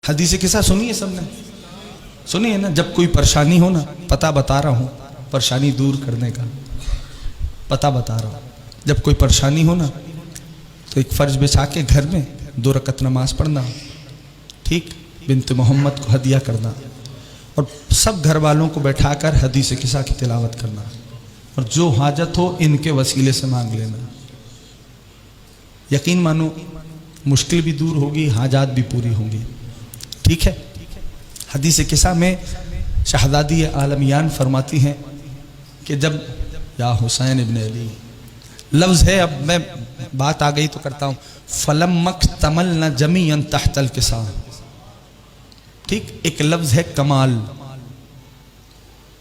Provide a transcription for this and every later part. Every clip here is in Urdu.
حدیث قصہ سنی ہے سب نے؟ سنی ہے نا؟ جب کوئی پریشانی ہو نا، پتہ بتا رہا ہوں پریشانی دور کرنے کا، پتہ بتا رہا ہوں. جب کوئی پریشانی ہو نا تو ایک فرض بچھا کے گھر میں 2 رکعت نماز پڑھنا، ٹھیک، بنت محمد کو ہدیہ کرنا، اور سب گھر والوں کو بیٹھا کر حدیث قصہ کی تلاوت کرنا، اور جو حاجت ہو ان کے وسیلے سے مانگ لینا. یقین مانو مشکل بھی دور ہوگی، حاجات بھی پوری ہوں گی. ٹھیک ہے؟ حدیث قصہ میں شہزادی عالمیان فرماتی ہیں کہ جب یا حسین ابن علی لفظ ہے، اب میں بات آ گئی تو کرتا ہوں، فَلَمَّ اكْتَمَلْنَ جَمِيعًا تَحْتَ الْقِصَىٰ. ٹھیک، ایک لفظ ہے کمال،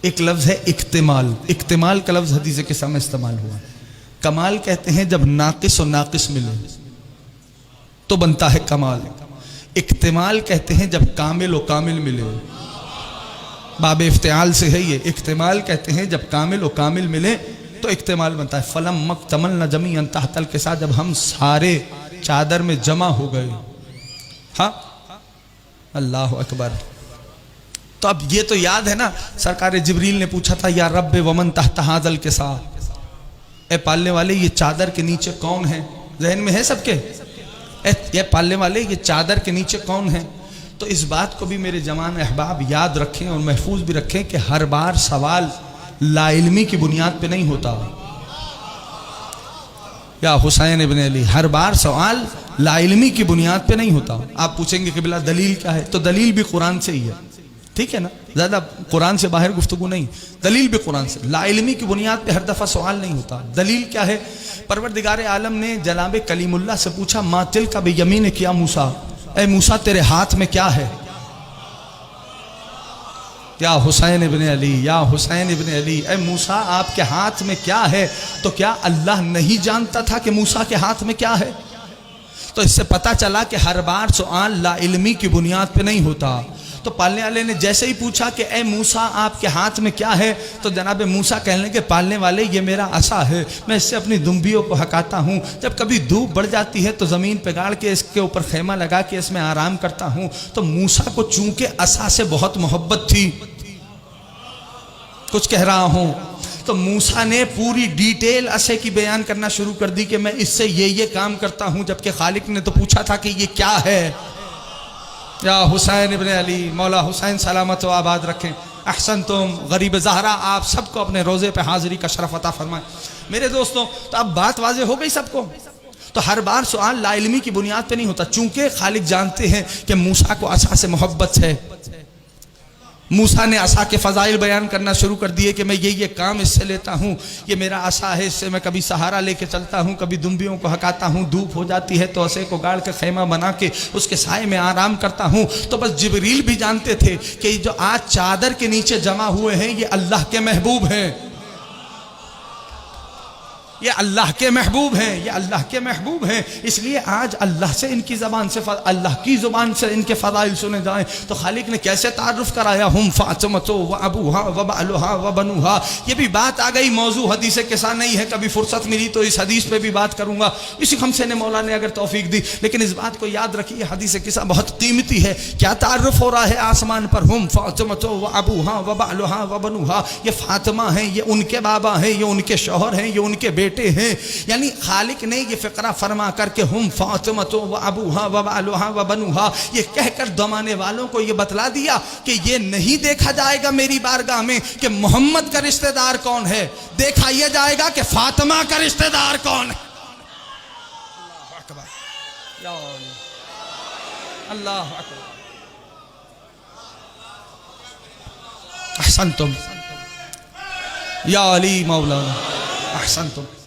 ایک لفظ ہے اکتمال. اکتمال کا لفظ حدیث قصہ میں استعمال ہوا. کمال کہتے ہیں جب ناقص و ناقص ملے تو بنتا ہے کمال. اکتمال کہتے ہیں جب کامل و کامل ملے. باب افتعال سے ہے یہ. اکتمال کہتے ہیں جب کامل و کامل ملے تو اکتمال بنتا ہے. فَلَمَّ اكْتَمَلْنَ جَمِيعًا تَحْتَ الْقِصَىٰ، جب ہم سارے چادر میں جمع ہو گئے. ہاں، اللہ اکبر. تو اب یہ تو یاد ہے نا، سرکار جبریل نے پوچھا تھا یا رب ومن تحت ھذا القصاء، اے پالنے والے یہ چادر کے نیچے کون ہے؟ ذہن میں ہے سب کے؟ اے پالنے والے یہ چادر کے نیچے کون ہے؟ تو اس بات کو بھی میرے جوان احباب یاد رکھیں اور محفوظ بھی رکھیں کہ ہر بار سوال لا علمی کی بنیاد پہ نہیں ہوتا. یا حسین ابن علی، ہر بار سوال لا علمی کی بنیاد پہ نہیں ہوتا. آپ پوچھیں گے کہ بلا دلیل کیا ہے؟ تو دلیل بھی قرآن سے ہی ہے. ٹھیک ہے نا؟ زیادہ قرآن سے باہر گفتگو نہیں، دلیل بھی قرآن سے. لا علمی کی بنیاد پہ ہر دفعہ سوال نہیں ہوتا. دلیل کیا ہے؟ پروردگار عالم نے جناب کلیم اللہ سے پوچھا ما تلک بیمینک یا موسیٰ، اے موسیٰ تیرے ہاتھ میں کیا ہے؟ یا حسین ابن علی، یا حسین ابن علی، اے موسیٰ آپ کے ہاتھ میں کیا ہے؟ تو کیا اللہ نہیں جانتا تھا کہ موسیٰ کے ہاتھ میں کیا ہے؟ تو اس سے پتہ چلا کہ ہر بار سوال لا علمی کی بنیاد پہ نہیں ہوتا. تو پالنے والے نے جیسے ہی پوچھا کہ اے موسیٰ آپ کے ہاتھ میں کیا ہے، تو جناب موسیٰ کہنے لگے پالنے والے یہ میرا عصا ہے، میں اس سے اپنی دمبیوں کو ہکاتا ہوں. جب کبھی دھوپ بڑھ جاتی ہے تو زمین پہ گاڑ کے اس کے اوپر خیمہ لگا کے اس میں آرام کرتا ہوں. تو موسیٰ کو چونکہ عصا سے بہت محبت تھی، کچھ کہہ رہا ہوں، تو موسیٰ نے پوری ڈیٹیل عصے کی بیان کرنا شروع کر دی کہ میں اس سے یہ کام کرتا ہوں. جبکہ خالق نے تو پوچھا تھا کہ یہ کیا ہے. یا حسین ابن علی، مولا حسین سلامت و آباد رکھیں. احسنتم. غریب زہرا آپ سب کو اپنے روزے پہ حاضری کا شرف عطا فرمائیں. میرے دوستوں، تو اب بات واضح ہو گئی سب کو. تو ہر بار سوال لا علمی کی بنیاد پہ نہیں ہوتا. چونکہ خالق جانتے ہیں کہ موسیٰ کو عصا سے محبت ہے، موسیٰ نے عصا کے فضائل بیان کرنا شروع کر دیے کہ میں یہ کام اس سے لیتا ہوں، یہ میرا عصا ہے، اس سے میں کبھی سہارا لے کے چلتا ہوں، کبھی دمبیوں کو ہکاتا ہوں، دھوپ ہو جاتی ہے تو عصے کو گاڑ کے خیمہ بنا کے اس کے سائے میں آرام کرتا ہوں. تو بس جبریل بھی جانتے تھے کہ جو آج چادر کے نیچے جمع ہوئے ہیں یہ اللہ کے محبوب ہیں، یہ اللہ کے محبوب ہیں، یہ اللہ کے محبوب ہیں. اس لیے آج اللہ سے ان کی زبان سے، اللہ کی زبان سے ان کے فضائل سنے جائیں تو خالق نے کیسے تعارف کرایا، ہم فاطمۃ و ابوہا و بعلہا و بنوہا. یہ بھی بات آ گئی، موضوع حدیث قصہ نہیں ہے، کبھی فرصت ملی تو اس حدیث پہ بھی بات کروں گا، اسی خمسے نے مولا نے اگر توفیق دی. لیکن اس بات کو یاد رکھیے حدیث قصہ بہت قیمتی ہے. کیا تعارف ہو رہا ہے آسمان پر؟ ہم فاطمۃ و ابوہا و بعلہا و بنوہا. یہ فاطمہ ہیں، یہ ان کے بابا ہیں، یہ ان کے شوہر ہیں، یہ ان کے بیٹے ہیں. یعنی خالق نے یہ فقرہ فرما کر کے ہم فاطمۃ و ابوہا و بعلہا و بنوہا یہ کہہ کر دمانے والوں کو یہ بتلا دیا کہ یہ نہیں دیکھا جائے گا میری بارگاہ میں کہ محمد کا رشتہ دار کون ہے، دیکھا یہ جائے گا کہ فاطمہ کا رشتہ دار کون ہے. اللہ اکبر، یا اللہ اکبر. احسنتم یا علی مولانا، احسنتم.